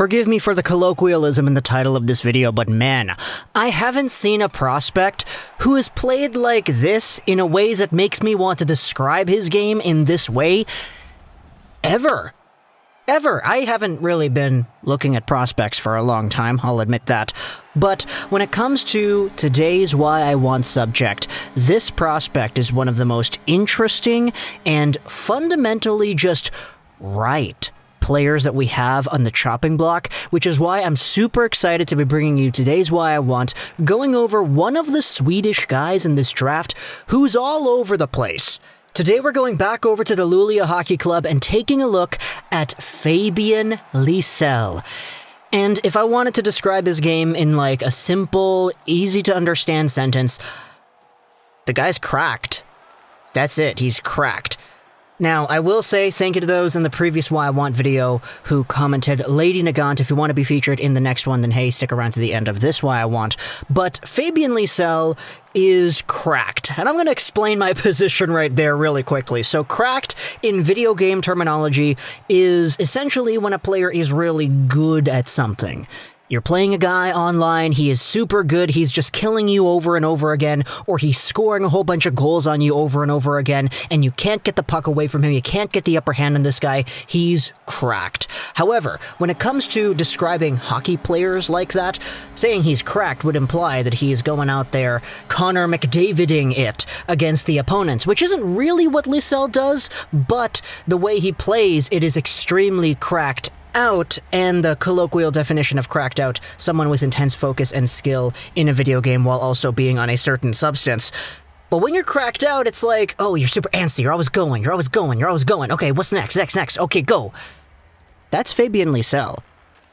Forgive me for the colloquialism in the title of this video, but man, I haven't seen a prospect who has played like this in a way that makes me want to describe his game in this way ever. I haven't really been looking at prospects for a long time, I'll admit that. But when it comes to today's Why I Want subject, this prospect is one of the most interesting and fundamentally just right players that we have on the chopping block, which is why I'm super excited to be bringing you today's Why I Want, going over one of the Swedish guys in this draft who's all over the place. Today we're going back over to the Luleå Hockey Club and taking a look at Fabian Lysell. And if I wanted to describe his game in like a simple, easy to understand sentence, the guy's cracked. That's it, he's cracked. Now, I will say thank you to those in the previous Why I Want video who commented, Lady Nagant, if you want to be featured in the next one, then hey, stick around to the end of this Why I Want. But Fabian Lysell is cracked, and I'm going to explain my position right there really quickly. So cracked, in video game terminology, is essentially when a player is really good at something. You're playing a guy online, he is super good, he's just killing you over and over again, or he's scoring a whole bunch of goals on you over and over again, and you can't get the puck away from him, you can't get the upper hand on this guy, he's cracked. However, when it comes to describing hockey players like that, saying he's cracked would imply that he is going out there Connor McDaviding it against the opponents, which isn't really what Lysell does, but the way he plays, it is extremely cracked out, and the colloquial definition of cracked out, someone with intense focus and skill in a video game while also being on a certain substance. But when you're cracked out, it's like, oh, you're super antsy, you're always going. Okay, what's next? Okay, go. That's Fabian Lysell.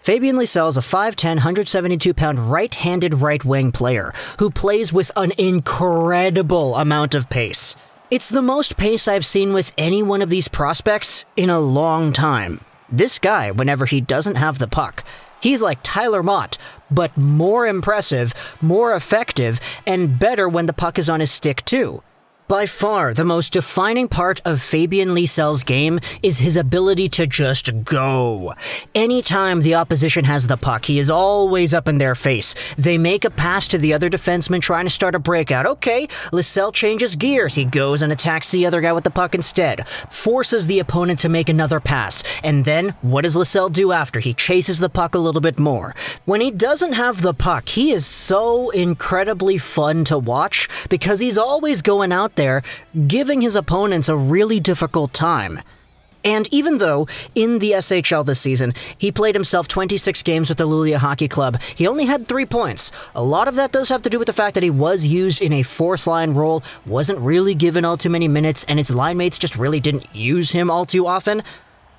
Fabian Lysell is a 5'10", 172-pound right-handed right-wing player who plays with an incredible amount of pace. It's the most pace I've seen with any one of these prospects in a long time. This guy, whenever he doesn't have the puck, he's like Tyler Mott, but more impressive, more effective, and better when the puck is on his stick too. By far, the most defining part of Fabian Lysell's game is his ability to just go. Anytime the opposition has the puck, he is always up in their face. They make a pass to the other defenseman trying to start a breakout. Okay, Lysell changes gears. He goes and attacks the other guy with the puck instead. Forces the opponent to make another pass. And then, what does Lysell do after? He chases the puck a little bit more. When he doesn't have the puck, he is so incredibly fun to watch because he's always going out there, giving his opponents a really difficult time. And even though, in the SHL this season, he played himself 26 games with the Luleå Hockey Club, he only had 3 points. A lot of that does have to do with the fact that he was used in a fourth-line role, wasn't really given all too many minutes, and his line mates just really didn't use him all too often.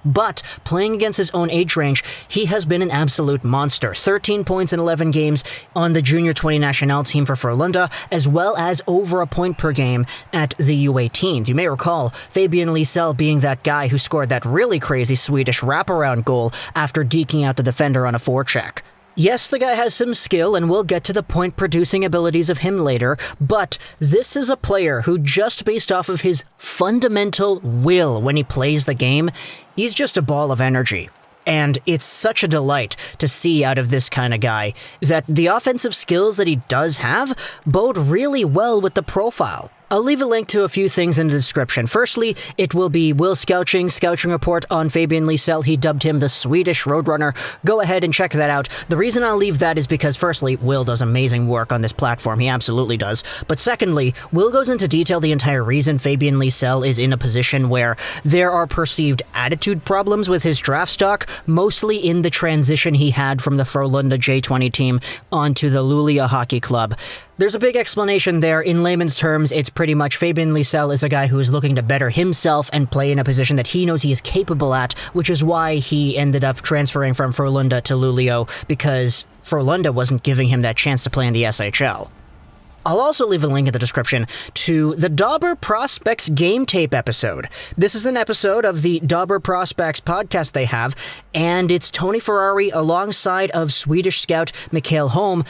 But, playing against his own age range, he has been an absolute monster. 13 points in 11 games on the Junior 20 national team for Frölunda, as well as over a point per game at the U18s. You may recall Fabian Lysell being that guy who scored that really crazy Swedish wraparound goal after deking out the defender on a forecheck. Yes, the guy has some skill, and we'll get to the point-producing abilities of him later, but this is a player who, just based off of his fundamental will when he plays the game, he's just a ball of energy. And it's such a delight to see out of this kind of guy that the offensive skills that he does have bode really well with the profile. I'll leave a link to a few things in the description. Firstly, it will be Will Scouching report on Fabian Lysell. He dubbed him the Swedish Roadrunner. Go ahead and check that out. The reason I'll leave that is because, firstly, Will does amazing work on this platform. He absolutely does. But secondly, Will goes into detail the entire reason Fabian Lysell is in a position where there are perceived attitude problems with his draft stock, mostly in the transition he had from the Frölunda J20 team onto the Luleå Hockey Club. There's a big explanation there. In layman's terms, it's pretty much Fabian Lysell is a guy who is looking to better himself and play in a position that he knows he is capable at, which is why he ended up transferring from Frölunda to Luleå, because Frölunda wasn't giving him that chance to play in the SHL. I'll also leave a link in the description to the Dobber Prospects game tape episode. This is an episode of the Dobber Prospects podcast they have, and it's Tony Ferrari alongside of Swedish scout Mikael Holm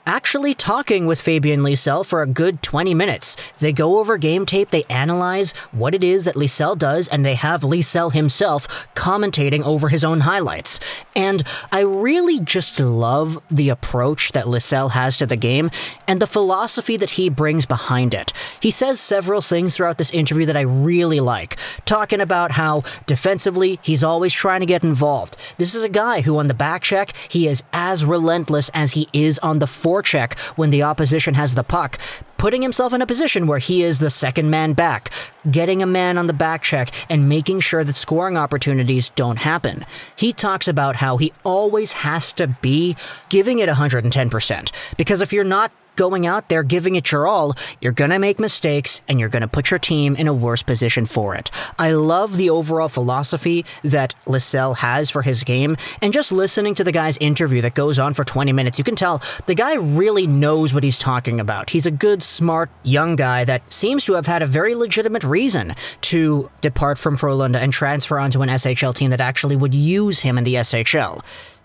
actually talking with Fabien Lisel for a good 20 minutes. They go over game tape, they analyze what it is that Lisel does, and they have Lisel himself commentating over his own highlights. And I really just love the approach that Lisel has to the game and the philosophy that he brings behind it. He says several things throughout this interview that I really like, talking about how defensively he's always trying to get involved. This is a guy who on the back check, he is as relentless as he is on the forecheck when the opposition has the puck, putting himself in a position where he is the second man back, getting a man on the back check and making sure that scoring opportunities don't happen. He talks about how he always has to be giving it 110%, because if you're not going out there giving it your all, you're gonna make mistakes and you're gonna put your team in a worse position for it. I love the overall philosophy that Lisel has for his game, and just listening to the guy's interview that goes on for 20 minutes, you can tell the guy really knows what he's talking about. He's a good, smart, young guy that seems to have had a very legitimate reason to depart from Frölunda and transfer onto an SHL team that actually would use him in the SHL.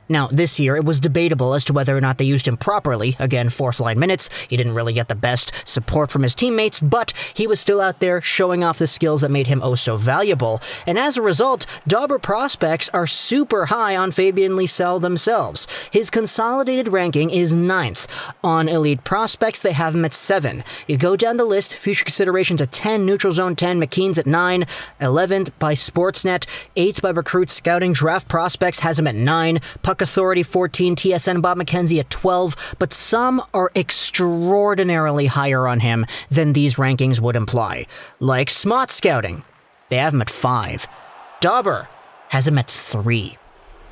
Now, this year, it was debatable as to whether or not they used him properly. Again, fourth-line minutes. He didn't really get the best support from his teammates, but he was still out there showing off the skills that made him oh so valuable. And as a result, Dobber prospects are super high on Fabien Lisel themselves. His consolidated ranking is 9th. On Elite Prospects, they have him at 7. You go down the list, future considerations at 10, Neutral Zone 10, McKeen's at 9, 11th by Sportsnet, 8th by Recruit Scouting, Draft Prospects has him at 9, Puck Authority 14, TSN Bob McKenzie at 12, but some are extraordinarily higher on him than these rankings would imply. Like Smot Scouting, they have him at 5. Dobber has him at 3.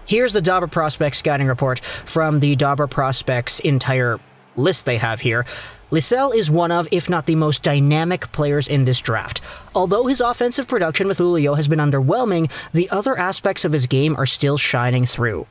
Here's the Dobber Prospects scouting report from the Dobber Prospects entire list they have here. Lisel is one of, if not the most dynamic players in this draft. Although his offensive production with Luleå has been underwhelming, the other aspects of his game are still shining through.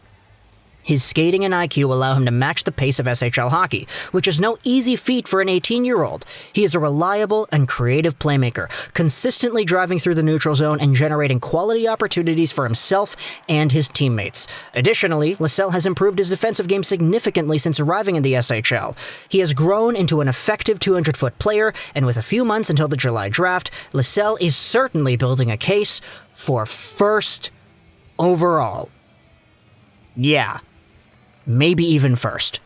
His skating and IQ allow him to match the pace of SHL hockey, which is no easy feat for an 18-year-old. He is a reliable and creative playmaker, consistently driving through the neutral zone and generating quality opportunities for himself and his teammates. Additionally, Lisel has improved his defensive game significantly since arriving in the SHL. He has grown into an effective 200-foot player, and with a few months until the July draft, Lisel is certainly building a case for first overall. Yeah. Maybe even first.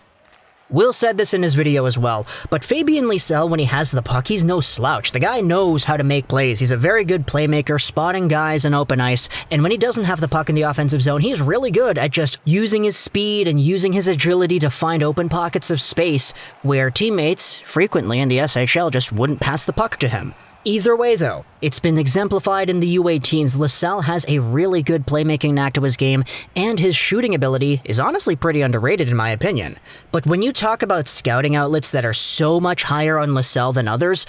Will said this in his video as well, but Fabien Lisel, when he has the puck, he's no slouch. The guy knows how to make plays. He's a very good playmaker, spotting guys in open ice, and when he doesn't have the puck in the offensive zone, he's really good at just using his speed and using his agility to find open pockets of space where teammates, frequently in the SHL, just wouldn't pass the puck to him. Either way, though, it's been exemplified in the U18s. Lisel has a really good playmaking knack to his game, and his shooting ability is honestly pretty underrated in my opinion. But when you talk about scouting outlets that are so much higher on Lisel than others,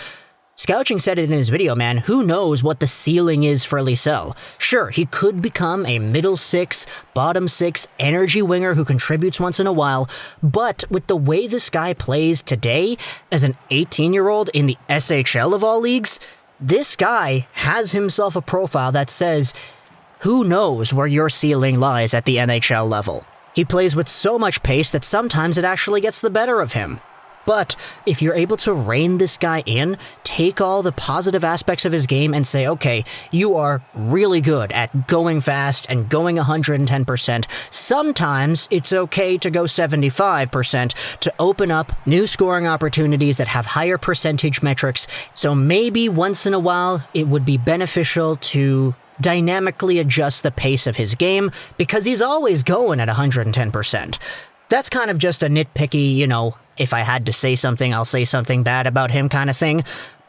Scouching said it in his video, man, who knows what the ceiling is for Lisel. Sure, he could become a middle six, bottom six energy winger who contributes once in a while, but with the way this guy plays today, as an 18-year-old in the SHL of all leagues, this guy has himself a profile that says, who knows where your ceiling lies at the NHL level. He plays with so much pace that sometimes it actually gets the better of him. But if you're able to rein this guy in, take all the positive aspects of his game and say, okay, you are really good at going fast and going 110%. Sometimes it's okay to go 75% to open up new scoring opportunities that have higher percentage metrics. So maybe once in a while, it would be beneficial to dynamically adjust the pace of his game because he's always going at 110%. That's kind of just a nitpicky, if I had to say something, I'll say something bad about him kind of thing.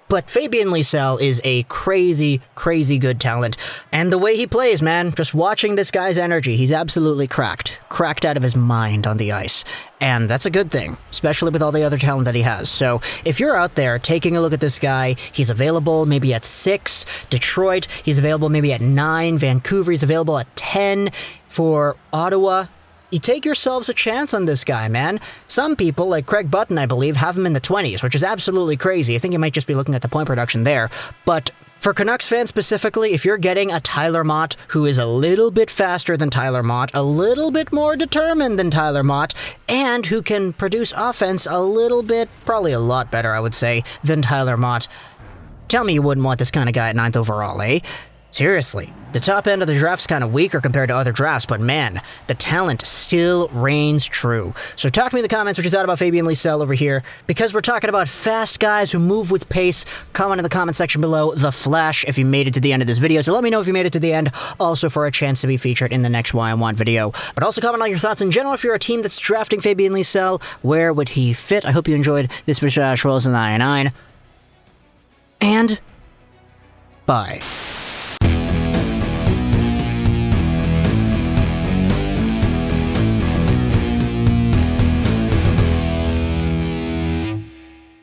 But Fabien Lisel is a crazy, crazy good talent. And the way he plays, man, just watching this guy's energy, he's absolutely cracked out of his mind on the ice. And that's a good thing, especially with all the other talent that he has. So if you're out there taking a look at this guy, he's available maybe at 6. Detroit, he's available maybe at 9. Vancouver, he's available at 10. For Ottawa, you take yourselves a chance on this guy, man. Some people, like Craig Button, I believe, have him in the 20s, which is absolutely crazy. I think you might just be looking at the point production there. But For Canucks fans specifically, if you're getting a Tyler Motte who is a little bit faster than Tyler Motte, a little bit more determined than Tyler Motte, and who can produce offense a little bit, probably a lot better, I would say, than Tyler Motte, tell me you wouldn't want this kind of guy at 9th overall, eh? Seriously, the top end of the draft's kind of weaker compared to other drafts, but man, the talent still reigns true. So talk to me in the comments what you thought about Fabien Lysell over here. Because we're talking about fast guys who move with pace, comment in the comment section below, The Flash, if you made it to the end of this video. So let me know if you made it to the end, also for a chance to be featured in the next Why I Want video. But also comment on your thoughts in general if you're a team that's drafting Fabien Lysell. Where would he fit? I hope you enjoyed this video, Schwells and 99. And bye.